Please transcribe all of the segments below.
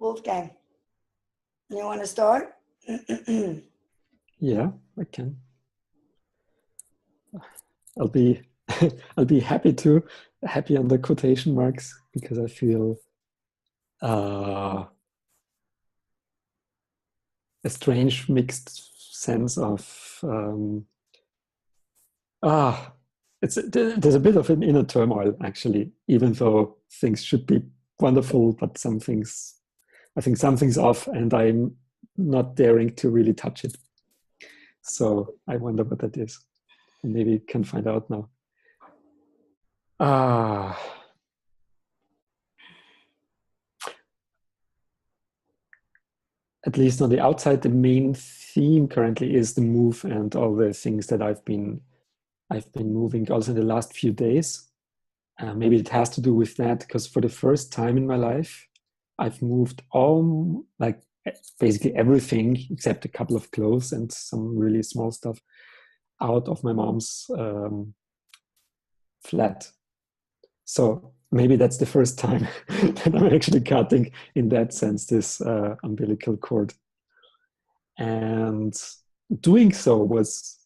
Wolfgang, you want to start? Yeah, I can. I'll be I'll be happy on the quotation marks because I feel a strange mixed sense of there's a bit of an inner turmoil actually, even though things should be wonderful, but I think something's off and I'm not daring to really touch it. So I wonder what that is. Maybe we can find out now. At least on the outside, the main theme currently is the move and all the things that I've been moving also in the last few days. Maybe it has to do with that because for the first time in my life, I've moved all, like basically everything except a couple of clothes and some really small stuff out of my mom's flat. So maybe that's the first time that I'm actually cutting, in that sense, this umbilical cord. And doing so was,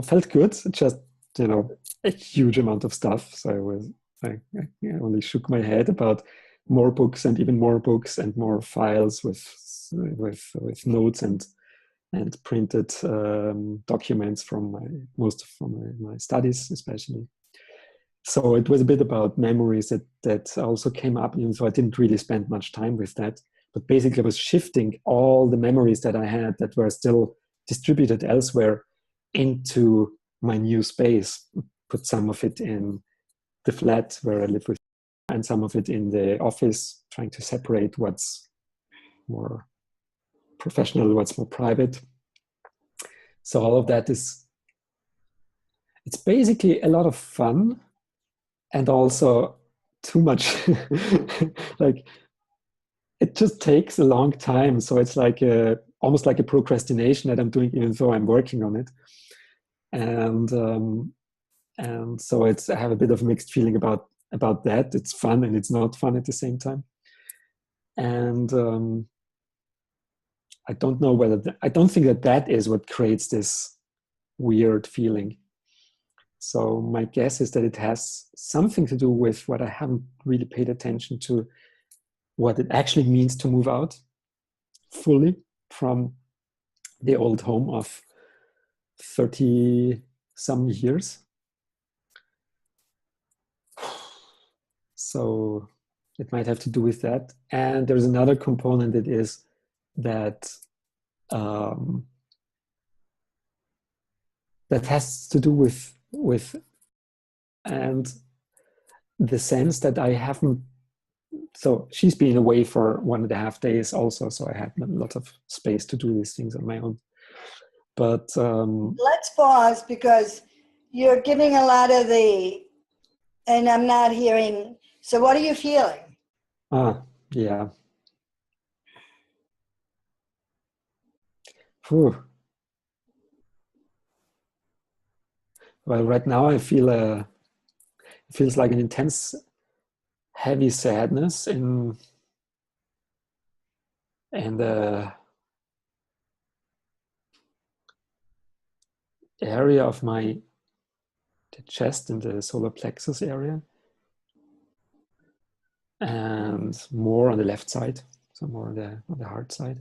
felt good. It just, a huge amount of stuff. So I only shook my head about more books and even more books and more files with notes and printed documents from my studies, especially. So it was a bit about memories that also came up, even though I didn't really spend much time with that. But basically, I was shifting all the memories that I had that were still distributed elsewhere into my new space. Put some of it in the flat where I live with, and some of it in the office, trying to separate what's more professional, what's more private. So all of that it's basically a lot of fun. And also too much, like it just takes a long time. So it's like almost like a procrastination that I'm doing, even though I'm working on it. And so I have a bit of a mixed feeling about that. It's fun and it's not fun at the same time. And I don't know I don't think that is what creates this weird feeling. So my guess is that it has something to do with what I haven't really paid attention to, what it actually means to move out fully from the old home of 30 some years. So it might have to do with that. And there's another component that is that that has to do with and the sense that I haven't. So she's been away for 1.5 days also, so I had a lot of space to do these things on my own. But let's pause because you're giving a lot of and I'm not hearing. So what are you feeling? Yeah. Whew. Well, right now I feel it feels like an intense, heavy sadness in the area of the chest, in the solar plexus area, and more on the left side, so more on the heart side.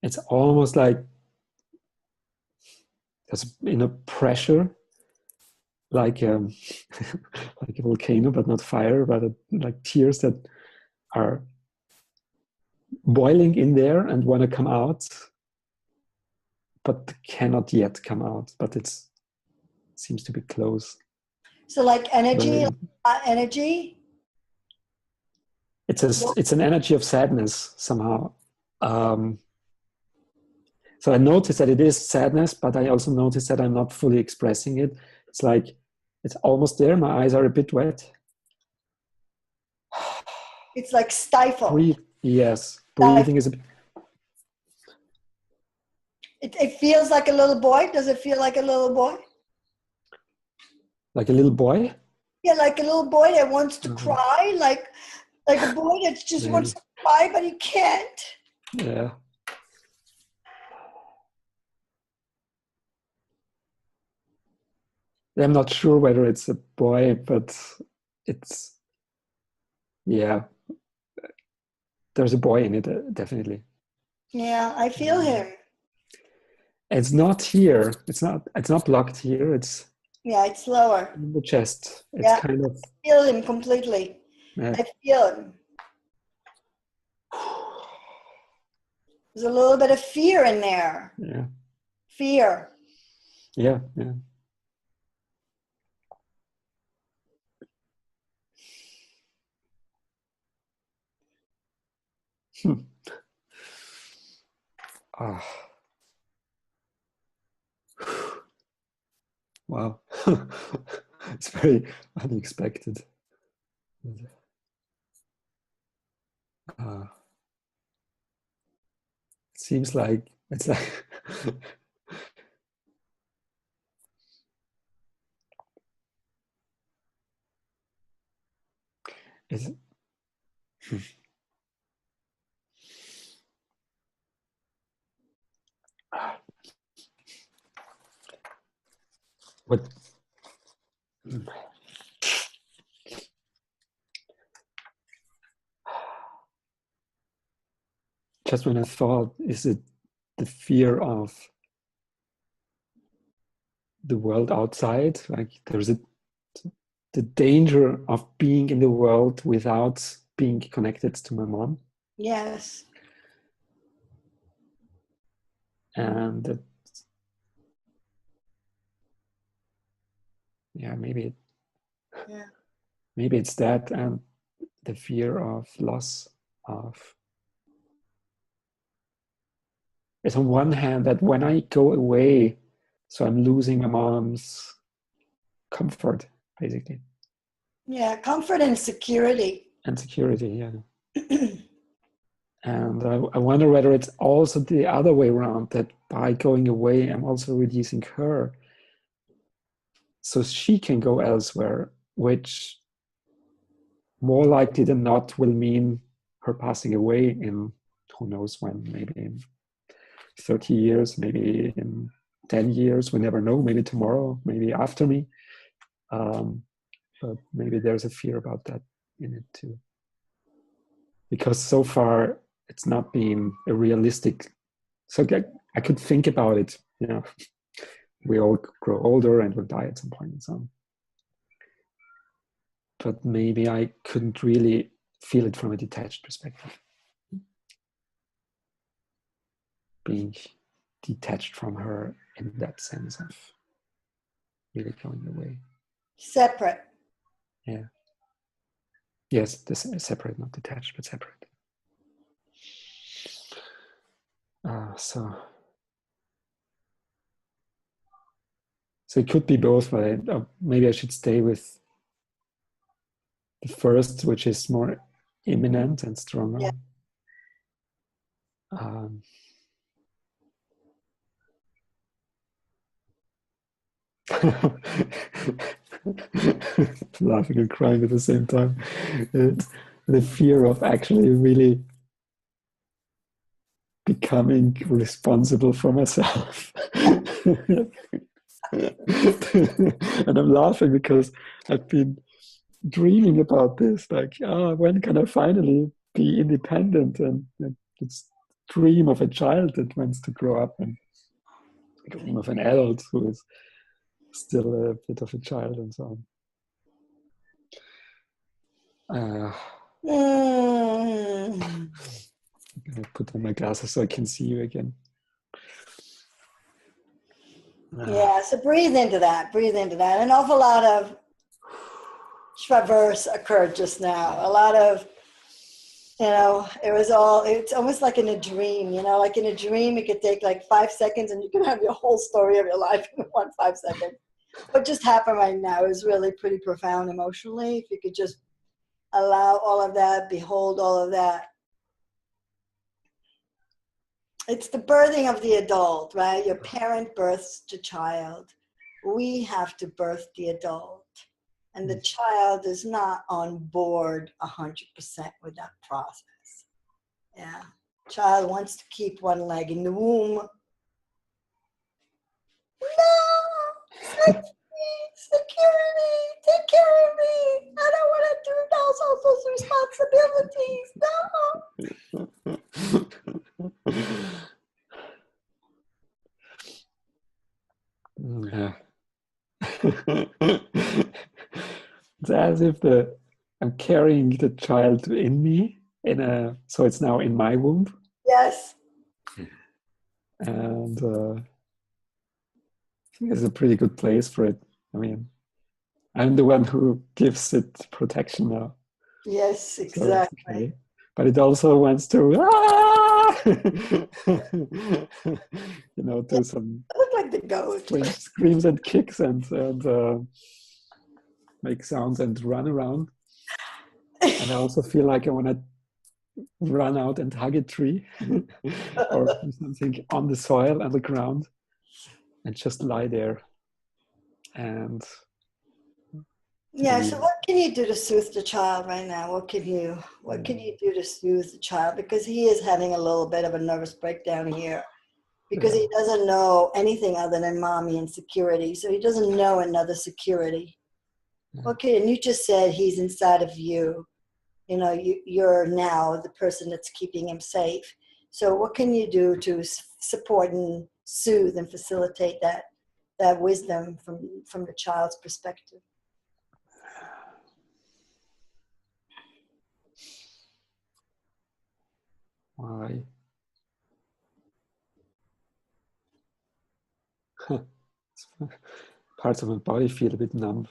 It's almost like there's pressure, like like a volcano, but not fire, but like tears that are boiling in there and want to come out, but cannot yet come out. But it seems to be close. So like energy, energy. It's an energy of sadness somehow. So I notice that it is sadness, but I also notice that I'm not fully expressing it. It's like, it's almost there. My eyes are a bit wet. It's like stifled. Yes. Breathing is It feels like a little boy. Does it feel like a little boy? Like a little boy? Yeah, like a little boy that wants to Mhm. cry, like a boy that just wants Maybe. to cry, but he can't. Yeah. I'm not sure whether it's a boy, but it's, yeah, there's a boy in it, definitely. Yeah, I feel Um, him. it's not here. It's not blocked here. It's Yeah, it's lower. in the chest. It's Yeah, kind of, I feel him completely. yeah. I feel him. There's a little bit of fear in there. Yeah. Fear. Yeah. Yeah. Hmm. Ah, wow. It's very unexpected. Uh, it seems like it's like it's, what just when I thought, is it the fear of the world outside? Like there's the danger of being in the world without being connected to my mom, Yes. and that, yeah, Yeah. maybe it's that, and the fear of loss of. It's on one hand that when I go away, so I'm losing my mom's comfort, basically, Yeah. Comfort and security. and security. Yeah. And I wonder whether it's also the other way around, that by going away, I'm also releasing her so she can go elsewhere, which more likely than not will mean her passing away in who knows when, maybe in 30 years, maybe in 10 years, we never know, maybe tomorrow, maybe after me. Um, but maybe there's a fear about that in it too. Because so far it's not been a realistic, so I could think about it, we all grow older and will die at some point and so on. But maybe I couldn't really feel it from a detached perspective. Being detached from her in that sense of really going away. Separate. Yeah. Yes, this is separate, not detached, but separate. So it could be both, but maybe I should stay with the first, which is more imminent and stronger. Yeah. Um, Laughing and crying at the same time. It's the fear of actually really becoming responsible for myself. And I'm laughing because I've been dreaming about this, like, when can I finally be independent? And it's dream of a child that wants to grow up, and dream of an adult who is still a bit of a child and so on. Mm. I'm gonna put on my glasses so I can see you again. Yeah. So breathe into that. Breathe into that. An awful lot of traverse occurred just now. A lot of, it's almost like in a dream, like in a dream, it could take like 5 seconds and you can have your whole story of your life in 5 seconds. What just happened right now is really pretty profound emotionally. If you could just allow all of that, behold all of that. It's the birthing of the adult, right? Your parent births the child. We have to birth the adult. And the child is not on board 100% with that process. Yeah. Child wants to keep one leg in the womb. No! Security! Take care of me! I don't want to do those responsibilities. No! Yeah. It's as if I'm carrying the child in me so it's now in my womb, Yes. and I think it's a pretty good place for it. I mean, I'm the one who gives it protection now, Yes, so it's exactly. okay. But it also wants to, do some I look like the goat. strange screams and kicks and make sounds and run around. And I also feel like I want to run out and hug a tree or do something on the soil, on the ground, and just lie there. And Yeah, so what can you do to soothe the child right now? What can you do to soothe the child? Because he is having a little bit of a nervous breakdown here because he doesn't know anything other than mommy and security. So he doesn't know another security. Okay, and you just said he's inside of you. You know, you're now the person that's keeping him safe. So what can you do to support and soothe and facilitate that wisdom from the child's perspective? Why? Parts of my body feel a bit numb.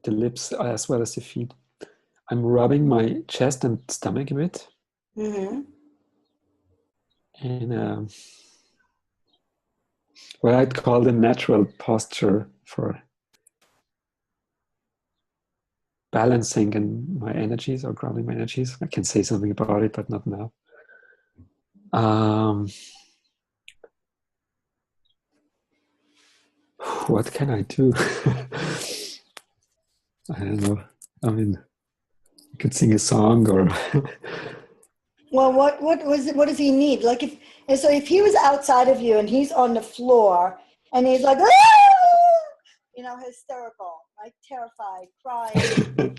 The lips as well as the feet. I'm rubbing my chest and stomach a bit. Mm-hmm. In what I'd call the natural posture for balancing in my energies or grounding my energies. I can say something about it, but not now. What can I do? I don't know. I mean, I could sing a song or. Well, what does he need? Like if he was outside of you and he's on the floor and he's like, hysterical, like terrified, crying,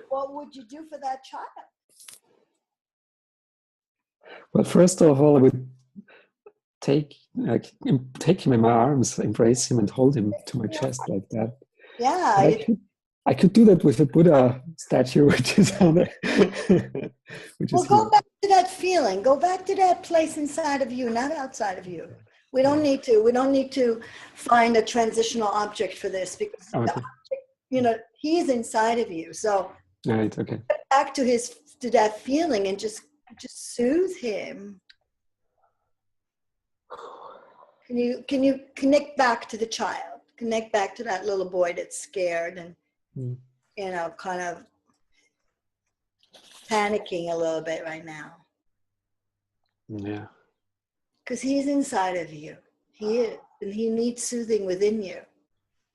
what would you do for that child? Well, first of all, I would take him in my arms, embrace him, and hold him to my chest like that. Yeah. I could do that with a Buddha statue, which is on there. Go back to that feeling. Go back to that place inside of you, not outside of you. We don't need to find a transitional object for this because the object, he's inside of you. So right, okay. Get back to that feeling and just soothe him. Can you connect back to the child? Connect back to that little boy that's scared and kind of panicking a little bit right now. Yeah. Because he's inside of you. He is. And he needs soothing within you.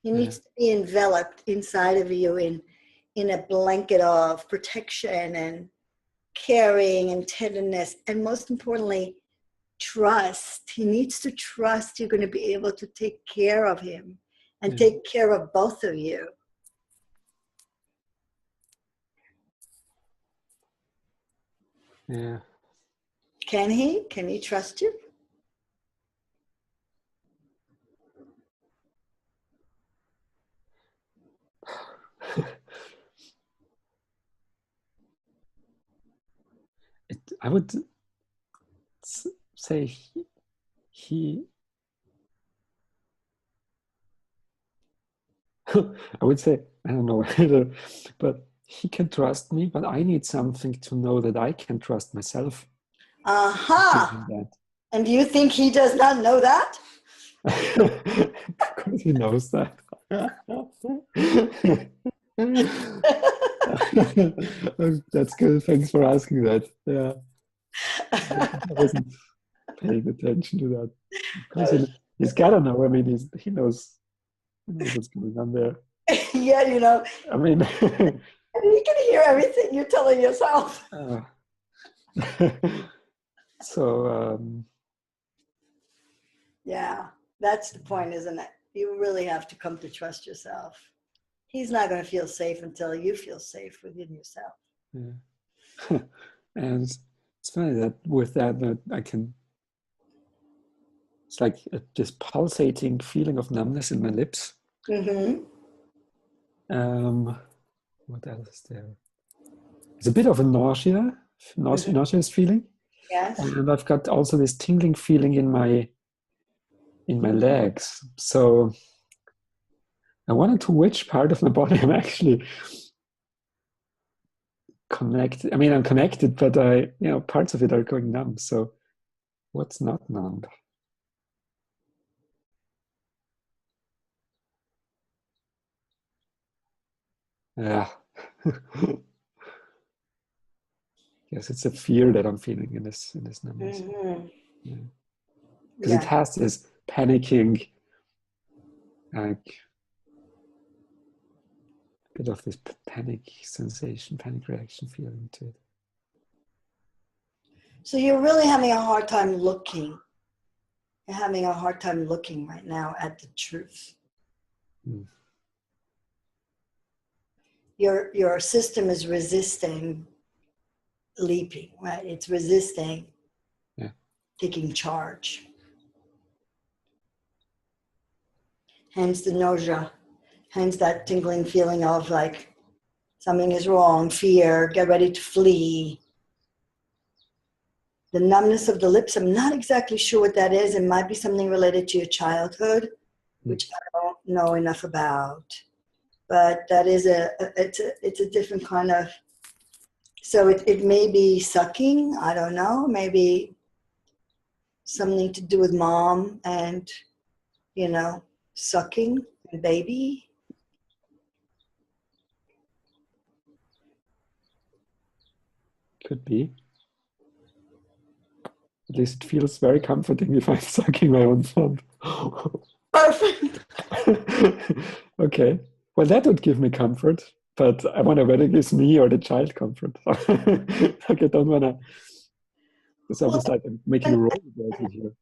He needs to be enveloped inside of you in a blanket of protection and caring and tenderness. And most importantly, trust. He needs to trust you're going to be able to take care of him and take care of both of you. Yeah. Can he? Can he trust you? I would say he I would say, I don't know whether, but he can trust me, but I need something to know that I can trust myself. Aha! And do you think he does not know that? Of course he knows that. That's good. Thanks for asking that. Yeah. paying attention to that. Because That he's got to know. I mean, he knows what's going on there. yeah, you know, I mean, you can hear everything you're telling yourself. So, Yeah, that's the point, isn't it? You really have to come to trust yourself. He's not going to feel safe until you feel safe within yourself. yeah. And it's funny that with that I can, it's like this pulsating feeling of numbness in my lips. Mm-hmm. What else is there? It's a bit of a nauseous feeling. Yes. And I've got also this tingling feeling in my legs. So I wonder to which part of my body I'm actually connected. I mean, I'm connected, but parts of it are going numb. So what's not numb? Yeah. Yes, it's a fear that I'm feeling in this numbness. Mm-hmm. Yeah. Because it has this panicking, like bit of this panic sensation, panic reaction feeling to it. So you're really having a hard time looking. You're having a hard time looking right now at the truth. Mm. Your system is resisting leaping, right? It's resisting taking charge. Hence the nausea, hence that tingling feeling of like something is wrong, fear, get ready to flee. The numbness of the lips, I'm not exactly sure what that is. It might be something related to your childhood, which I don't know enough about. But that is it's a different kind of, so it may be sucking, I don't know, maybe something to do with mom and, sucking and baby. Could be. At least it feels very comforting if I'm sucking my own thumb. Perfect. Okay. Well, that would give me comfort, but I wonder whether it gives me or the child comfort. Like I don't want to. It's almost like I'm making a role here.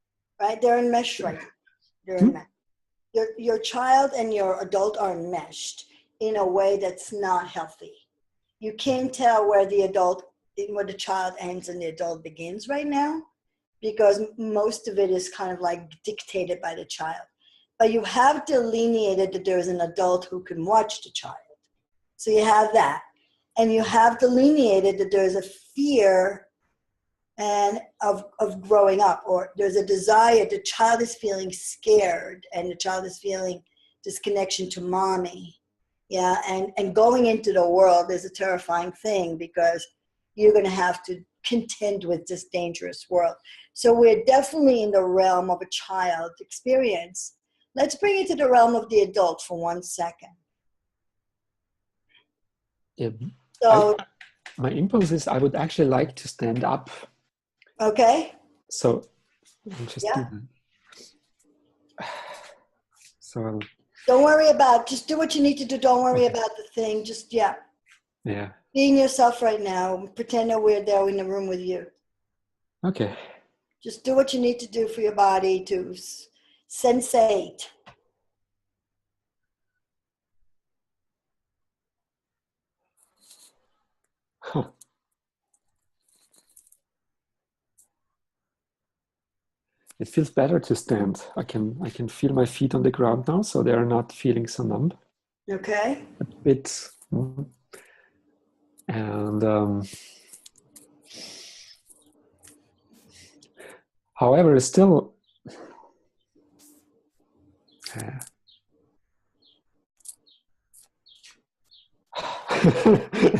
Right? They're enmeshed right now. They're enmeshed. Your child and your adult are enmeshed in a way that's not healthy. You can't tell where the child ends and the adult begins right now, because most of it is kind of like dictated by the child. But you have delineated that there is an adult who can watch the child. So you have that. And you have delineated that there's a fear and of growing up, or there's a desire, the child is feeling scared and the child is feeling this connection to mommy. Yeah, and going into the world is a terrifying thing because you're going to have to contend with this dangerous world. So we're definitely in the realm of a child experience. Let's bring it to the realm of the adult for 1 second. Yeah. So my impulse is I would actually like to stand up. Okay. So I'll just do that. So don't worry about, just do what you need to do. Don't worry about the thing. Just, yeah. Being yourself right now. Pretend that we're there in the room with you. Okay. Just do what you need to do for your body to sensate. Huh. It feels better to stand. I can feel my feet on the ground now, so they are not feeling so numb. Okay. A bit. And however, it's still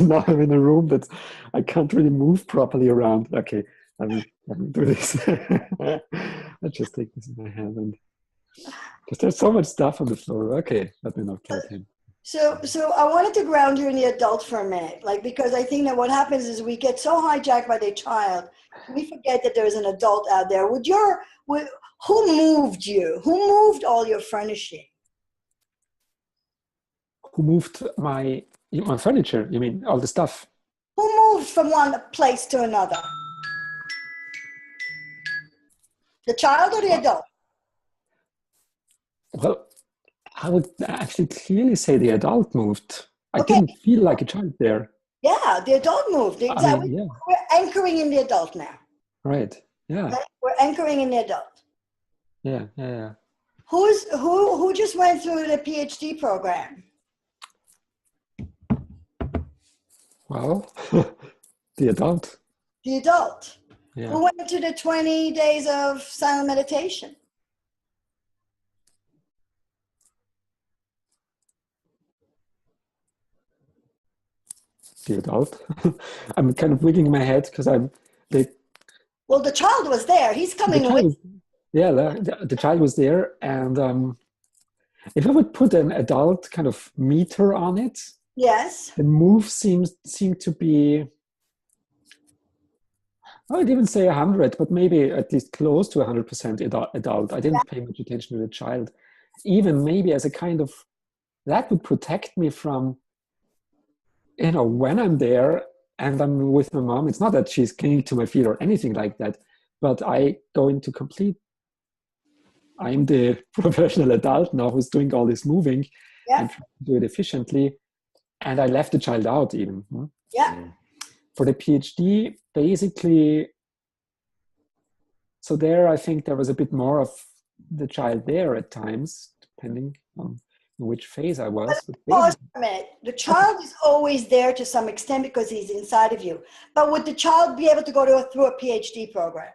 now I'm in a room that I can't really move properly around. Okay, let me do this. I just take this in my hand, and because there's so much stuff on the floor. Okay, let me not get in. So I wanted to ground you in the adult for a minute, because I think that what happens is we get so hijacked by the child we forget that there's an adult out there. Who moved you? Who moved all your furnishing? Who moved my furniture? You mean all the stuff? Who moved from one place to another? The child or the adult? Well, I would actually clearly say the adult moved. I Okay. didn't feel like a child there. Yeah, the adult moved. Exactly. Yeah. We're anchoring in the adult now. Right. Yeah. Right? We're anchoring in the adult. Yeah. Who just went through the PhD program? Well, the adult. The adult. Yeah. Who went to the 20 days of silent meditation? The adult. I'm kind of wiggling my head because I'm like. Well, the child was there. He's coming with. The child was there, and if I would put an adult kind of meter on it, Yes. the move seemed to be. I would even say 100, but maybe at least close to 100% adult. I didn't pay much attention to the child, even maybe as a kind of that would protect me from. When I'm there and I'm with my mom, it's not that she's clinging to my feet or anything like that, but I go into I'm the professional adult now who's doing all this moving and trying to do it efficiently. And I left the child out even. Yeah. For the PhD, basically, so there I think there was a bit more of the child there at times, depending on in which phase I was. Pause for a minute. The child is always there to some extent because he's inside of you. But would the child be able to go through a PhD program?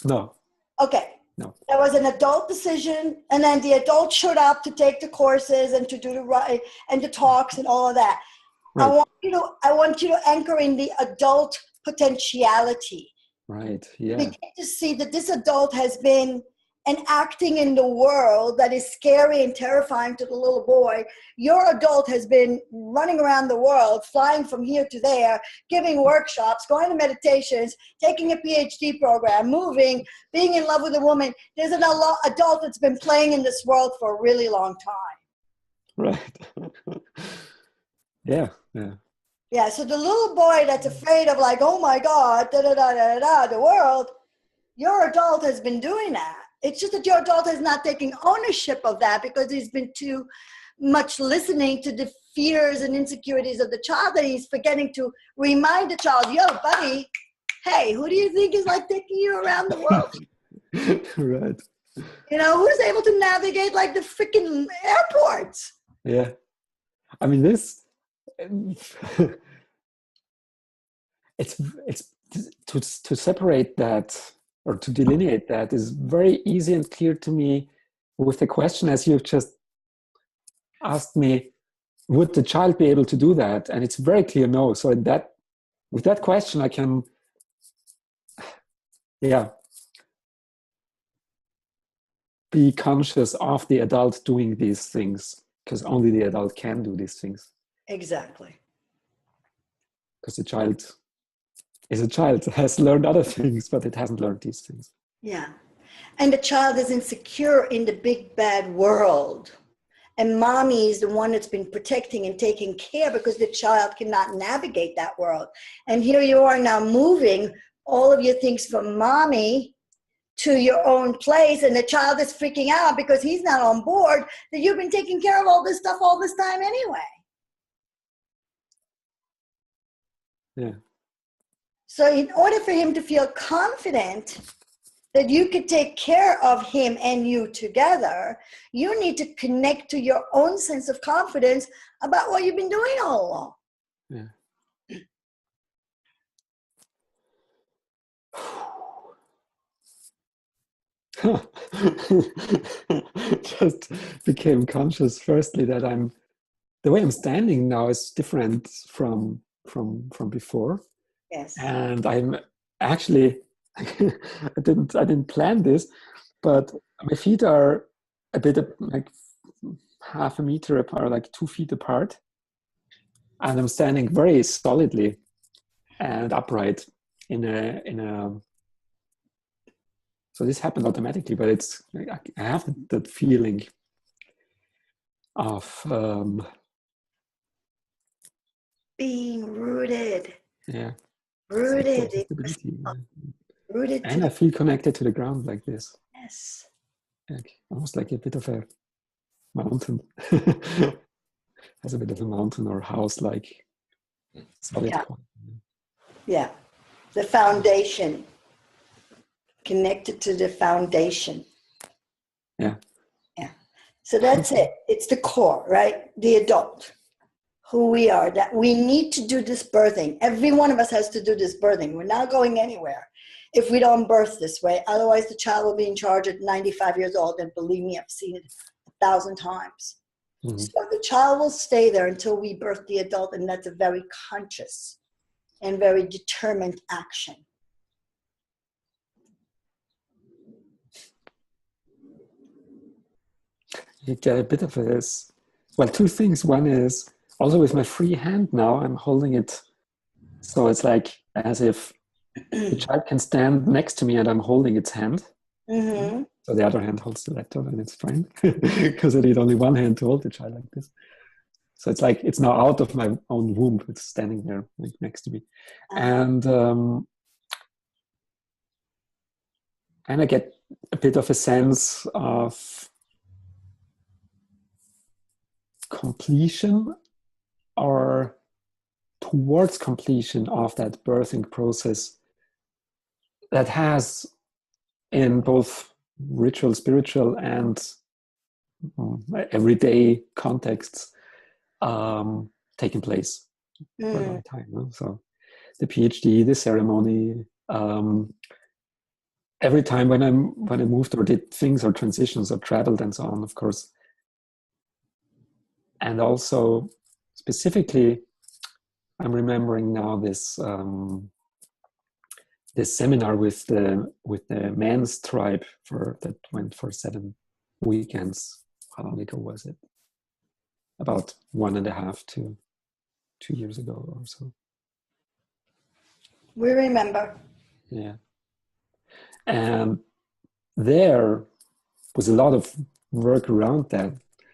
No. Okay. No. There was an adult decision, and then the adult showed up to take the courses and to do the talks and all of that. Right. I want you to anchor in the adult potentiality. Right. Yeah. Begin to see that this adult has been acting in the world that is scary and terrifying to the little boy. Your adult has been running around the world, flying from here to there, giving workshops, going to meditations, taking a PhD program, moving, being in love with a woman. There's an adult that's been playing in this world for a really long time. Right. Yeah. Yeah, so the little boy that's afraid of like, oh my God, the world, your adult has been doing that. It's just that your adult is not taking ownership of that because he's been too much listening to the fears and insecurities of the child that he's forgetting to remind the child, yo, buddy, hey, who do you think is like taking you around the world? Right. Who's able to navigate like the freaking airports? Yeah. I mean, this, it's to separate that or to delineate that is very easy and clear to me with the question as you've just asked me, would the child be able to do that? And it's very clear no. So with that question, I can, be conscious of the adult doing these things because only the adult can do these things. Exactly. Because the child is a child, has learned other things, but it hasn't learned these things. Yeah. And the child is insecure in the big bad world. And mommy is the one that's been protecting and taking care because the child cannot navigate that world. And here you are now moving all of your things from mommy to your own place, and the child is freaking out because he's not on board that you've been taking care of all this stuff all this time anyway. Yeah. So in order for him to feel confident that you could take care of him and you together, you need to connect to your own sense of confidence about what you've been doing all along. Yeah. Just became conscious firstly that the way I'm standing now is different from before. Yes. And I'm actually I didn't plan this, but my feet are a bit like half a meter apart, like 2 feet apart. And I'm standing very solidly and upright. in a so this happened automatically, but it's I have that feeling of being rooted. yeah, Rooted. stability, Rooted to and I feel connected to the ground like this. yes. Like, almost like a bit of a mountain. Has a bit of a mountain or house like solid. Yeah. Yeah. The foundation. Connected to the foundation. Yeah. Yeah. So that's it. It's the core, right? The adult. Who we are, that we need to do this birthing. Every one of us has to do this birthing. We're not going anywhere if we don't birth this way. Otherwise, the child will be in charge at 95 years old. And believe me, I've seen it 1,000 times. Mm-hmm. So the child will stay there until we birth the adult. And that's a very conscious and very determined action. You get a bit of this. Well, two things. One is, also with my free hand now, I'm holding it. So it's like as if the child can stand next to me and I'm holding its hand. Mm-hmm. So the other hand holds the laptop and it's fine because I need only one hand to hold the child like this. So it's like it's now out of my own womb. It's standing there like next to me. And I get a bit of a sense of completion or towards completion of that birthing process that has in both ritual, spiritual, and everyday contexts taken place for a long time. No? So the PhD, the ceremony, every time when I moved or did things or transitions or traveled and so on, of course. And also specifically, I'm remembering now this this seminar with the men's tribe that went for 7 weekends. How long ago was it? About 1.5 to 2 years ago or so. We remember. Yeah. And there was a lot of work around that.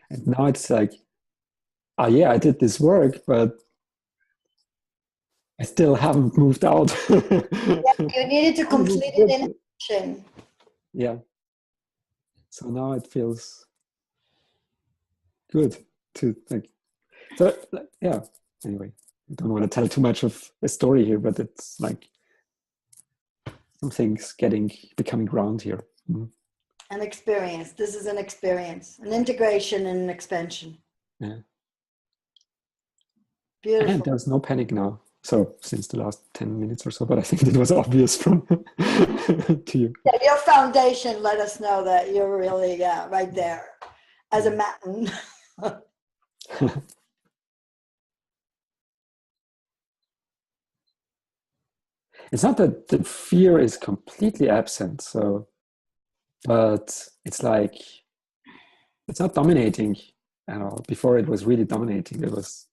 And now it's like, oh yeah, I did this work, but I still haven't moved out. Yeah, you needed to complete it in action. Yeah. So now it feels good to like, so yeah, anyway, I don't want to tell too much of a story here, but it's like some things becoming ground here. Mm-hmm. An experience. This is an experience, an integration and an expansion. Yeah. Beautiful. And there's no panic now. So since the last 10 minutes or so, but I think it was obvious from to you. Yeah, your foundation let us know that you're really right there as a mountain. It's not that the fear is completely absent, but it's like it's not dominating at all. Before it was really dominating. It was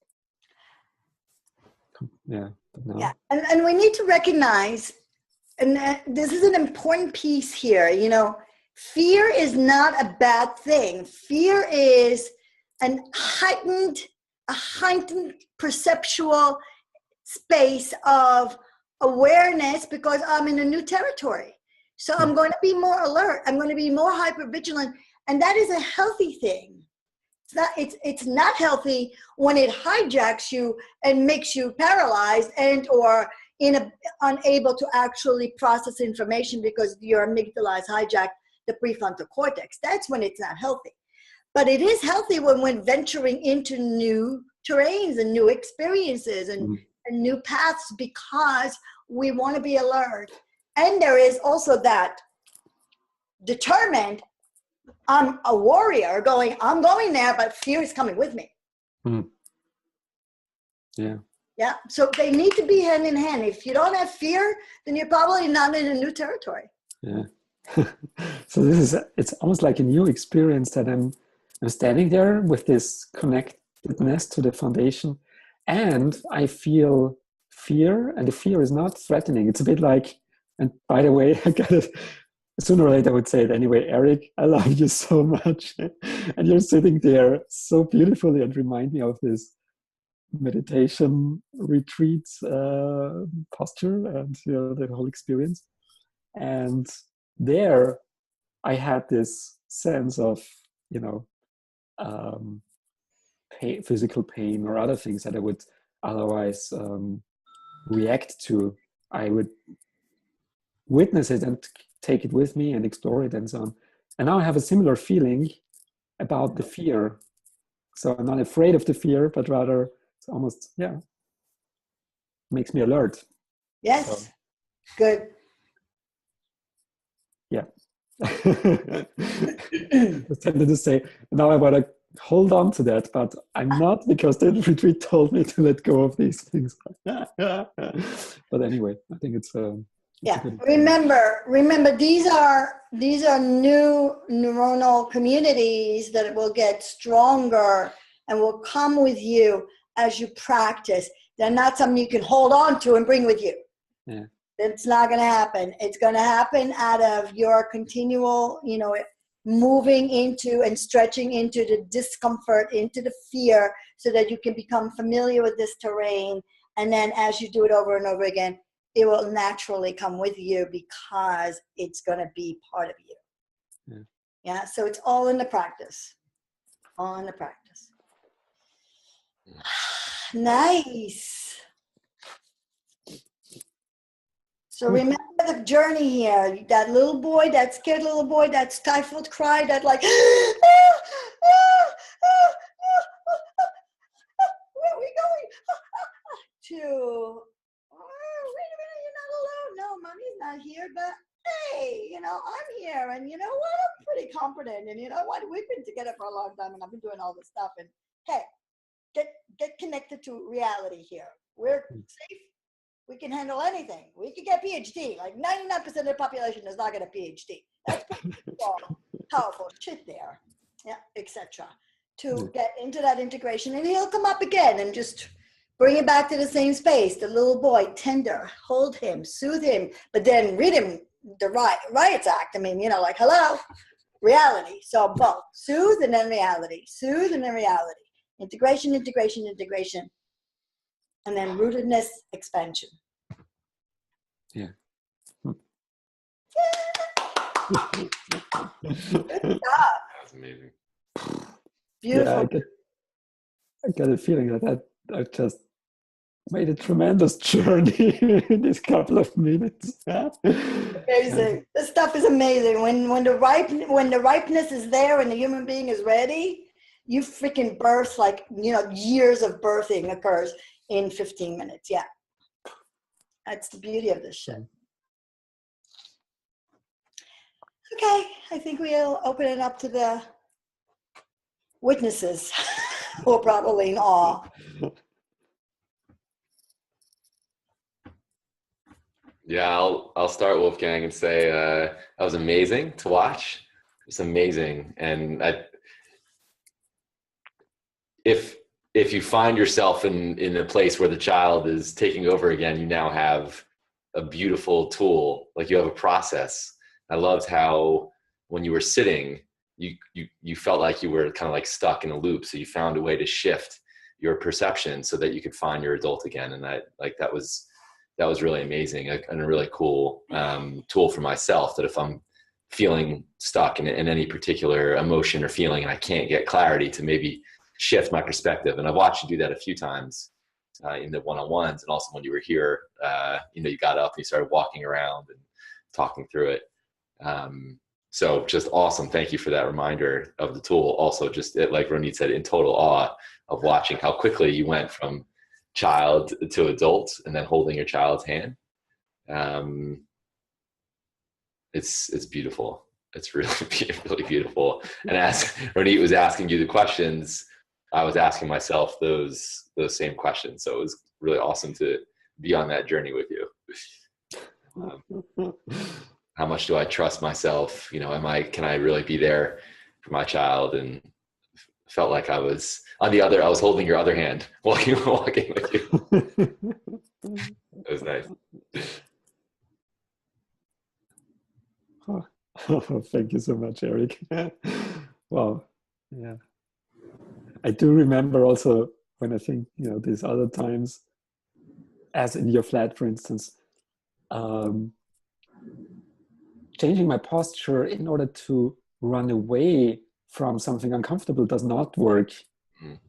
but now. Yeah, and we need to recognize, and this is an important piece here, fear is not a bad thing. Fear is a heightened perceptual space of awareness because I'm in a new territory. So I'm going to be more alert. I'm going to be more hypervigilant. And that is a healthy thing. It's not healthy when it hijacks you and makes you paralyzed and or unable to actually process information because your amygdala is hijacked the prefrontal cortex. That's when it's not healthy. But it is healthy when we're venturing into new terrains and new experiences and new paths because we want to be alert. And there is also that determined, I'm a warrior I'm going there, but fear is coming with me. Yeah. Yeah. So they need to be hand in hand. If you don't have fear, then you're probably not in a new territory. Yeah. So it's almost like a new experience that I'm standing there with this connectedness to the foundation, and I feel fear, and the fear is not threatening. It's a bit like, and by the way, I got it. Sooner or later, I would say it anyway. Eric, I love you so much, and you're sitting there so beautifully, and remind me of this meditation retreat posture, and the whole experience. And there, I had this sense of um, physical pain or other things that I would otherwise react to. I would witness it and take it with me and explore it and so on. And now I have a similar feeling about the fear. So I'm not afraid of the fear, but rather it's almost, makes me alert. Yes. So, good. Yeah. I tended to say, now I want to hold on to that, but I'm not, because the retreat told me to let go of these things. But anyway, I think it's remember these are new neuronal communities that will get stronger and will come with you as you practice. They're not something you can hold on to and bring with you. Yeah. It's not going to happen. It's going to happen out of your continual, moving into and stretching into the discomfort, into the fear, so that you can become familiar with this terrain. And then as you do it over and over again, it will naturally come with you because it's going to be part of you. Yeah. So it's all in the practice. All in the practice. Nice. So remember the journey here. That little boy, that scared little boy, that stifled cry, that like, where are we going? To, wait a minute, you're not alone. No, mommy's not here, but hey, I'm here. And you know what? I'm pretty confident. And you know what? We've been together for a long time, and I've been doing all this stuff. And hey, get connected to reality here. We're safe. We can handle anything. We could get PhD. Like 99% of the population does not get a PhD. That's pretty powerful shit there. Yeah, etc. To get into that integration, and he'll come up again and just bring it back to the same space. The little boy, tender, hold him, soothe him, but then read him the riots act. I mean, like, hello, reality. So both soothe and then reality, soothe and then reality. Integration, integration, integration. And then rootedness, expansion. Yeah. Good job. That's amazing. Beautiful. Yeah, I get a feeling that I just made a tremendous journey in this couple of minutes. Amazing. This stuff is amazing. When the ripeness is there and the human being is ready, you freaking birth, like, years of birthing occurs in 15 minutes. Yeah. That's the beauty of this shit. Okay. I think we'll open it up to the witnesses who are probably in awe. Yeah, I'll start, Wolfgang, and say that was amazing to watch. It's amazing. And if you find yourself in a place where the child is taking over again, you now have a beautiful tool. Like, you have a process. I loved how when you were sitting, you felt like you were kind of like stuck in a loop. So you found a way to shift your perception so that you could find your adult again. And that was really amazing, and a really cool tool for myself, that if I'm feeling stuck in any particular emotion or feeling and I can't get clarity, to maybe shift my perspective. And I've watched you do that a few times in the one-on-ones, and also when you were here, you got up and you started walking around and talking through it. So just awesome. Thank you for that reminder of the tool. Also, just like Ronit said, in total awe of watching how quickly you went from child to adult and then holding your child's hand. It's beautiful. It's really, really beautiful. And as Ronit was asking you the questions, I was asking myself those same questions. So it was really awesome to be on that journey with you. How much do I trust myself? Can I really be there for my child and felt like I was I was holding your other hand, walking with you. It was nice. Oh, thank you so much, Eric. Wow. Yeah. I do remember also when I think, these other times, as in your flat, for instance, changing my posture in order to run away from something uncomfortable does not work.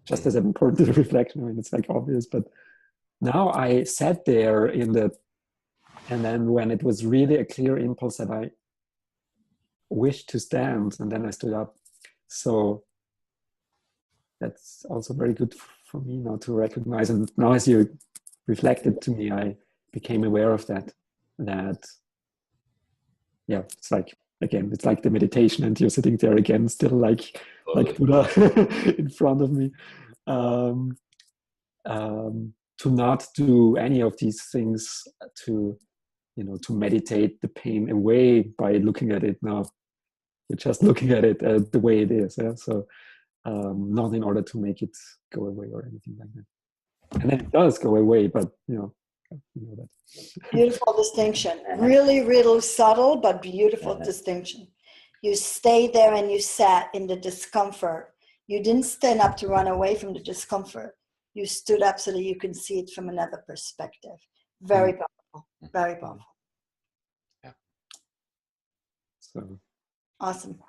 Just as an important reflection. I mean, it's like obvious, but now I sat there and then when it was really a clear impulse that I wished to stand, and then I stood up. So that's also very good for me now to recognize. And now as you reflected to me, I became aware of that, yeah, it's like, again, it's like the meditation and you're sitting there again, still like Buddha in front of me. To not do any of these things, to meditate the pain away by looking at it now. You're just looking at it the way it is. Yeah? So not in order to make it go away or anything like that. And then it does go away, but you know that. Beautiful distinction. Really, really subtle, but beautiful distinction. You stayed there and you sat in the discomfort. You didn't stand up to run away from the discomfort. You stood up so that you can see it from another perspective. Very powerful. Very powerful. Yeah. So awesome.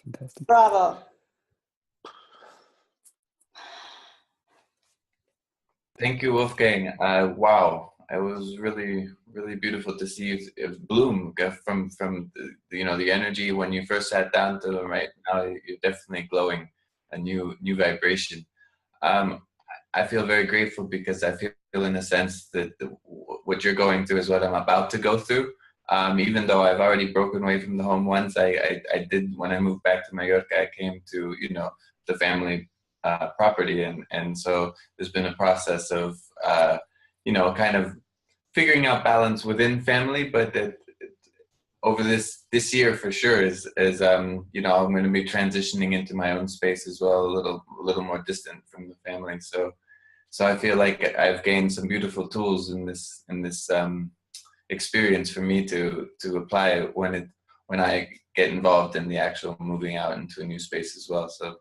Fantastic. Bravo. Thank you, Wolfgang. Wow, it was really, really beautiful to see it bloom from the energy when you first sat down to right now. You're definitely glowing a new vibration. I feel very grateful because I feel in a sense that what you're going through is what I'm about to go through. Even though I've already broken away from the home once, I did, when I moved back to Mallorca, I came to, the family property. And so there's been a process of, kind of figuring out balance within family, but over this year for sure is I'm going to be transitioning into my own space as well, a little more distant from the family. So I feel like I've gained some beautiful tools in this experience for me to apply when I get involved in the actual moving out into a new space as well. So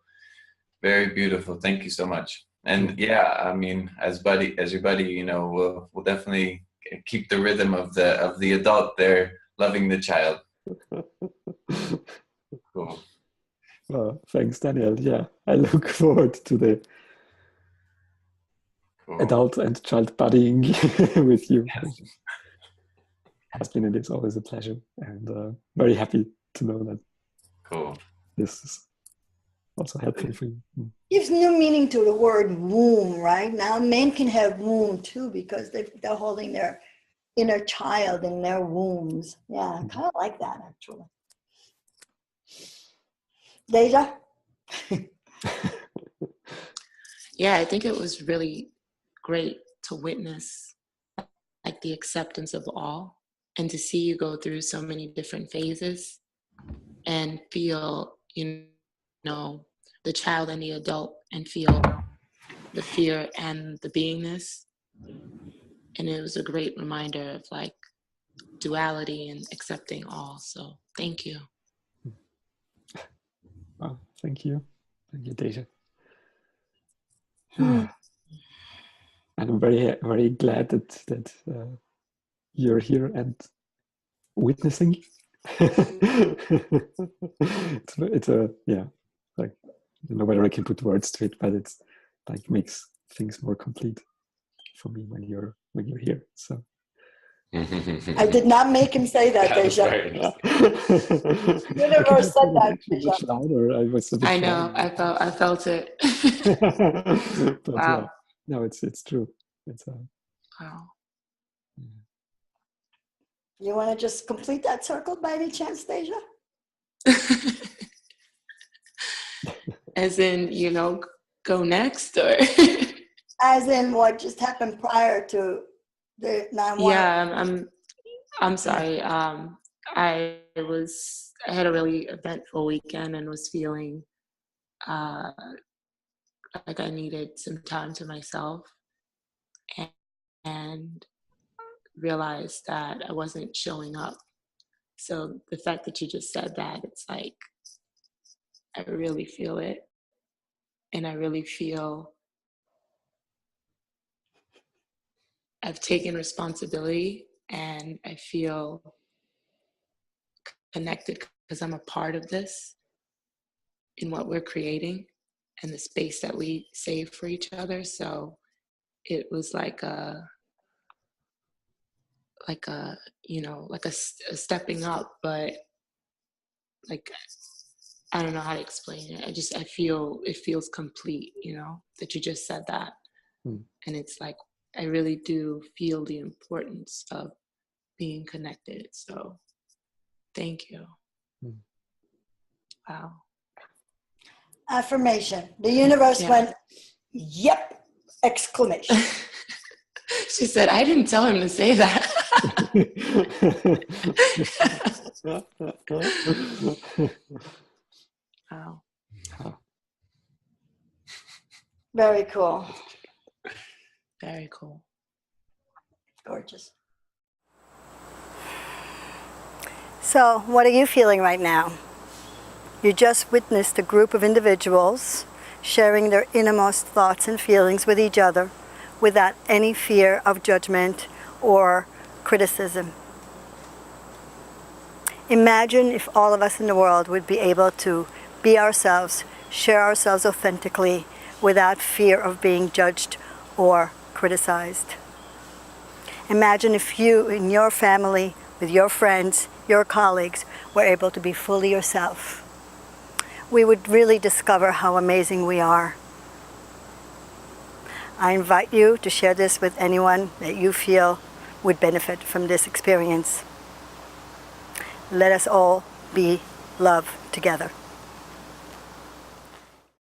very beautiful. Thank you so much. And yeah, I mean, as your buddy, we'll definitely keep the rhythm of the adult there, loving the child. Cool. Well, thanks, Daniel. Yeah, I look forward to the adult and child buddying with you. Yes. Has been and it's always a pleasure, and very happy to know that. Cool. This is also helpful for you. Gives new meaning to the word womb, right? Now men can have womb too because they're holding their inner child in their wombs. Yeah, I kind of like that actually. Deja? Yeah, I think it was really great to witness like the acceptance of all and to see you go through so many different phases and feel, the child and the adult and feel the fear and the beingness. And it was a great reminder of like duality and accepting all. So thank you. Well, thank you. Thank you, Deja. And I'm very, very glad that you're here and witnessing. it's a like, I don't know whether I can put words to it, but it's like makes things more complete for me when you're here. So I did not make him say that, Deja. You never said that, Deja. Much louder. I know. I felt it. But wow. Yeah, no, it's true. It's wow. You want to just complete that circle by any chance, Deja? As in, go next, or As in what just happened prior to the 9/11? Yeah, I'm sorry. I had a really eventful weekend and was feeling like I needed some time to myself, and realized that I wasn't showing up. So the fact that you just said that, it's like, I really feel it. And I really feel I've taken responsibility, and I feel connected because I'm a part of this in what we're creating and the space that we save for each other. So it was like a stepping up, but like, I don't know how to explain it. I feel it feels complete, that you just said that. Mm. And it's like, I really do feel the importance of being connected. So thank you. Mm. Wow. Affirmation. The universe went, yep, exclamation. She said, I didn't tell him to say that. Wow. Very cool. Very cool. Gorgeous. So, what are you feeling right now? You just witnessed a group of individuals sharing their innermost thoughts and feelings with each other without any fear of judgment or criticism. Imagine if all of us in the world would be able to be ourselves, share ourselves authentically without fear of being judged or criticized. Imagine if you, in your family, with your friends, your colleagues, were able to be fully yourself. We would really discover how amazing we are. I invite you to share this with anyone that you feel would benefit from this experience. Let us all be love together.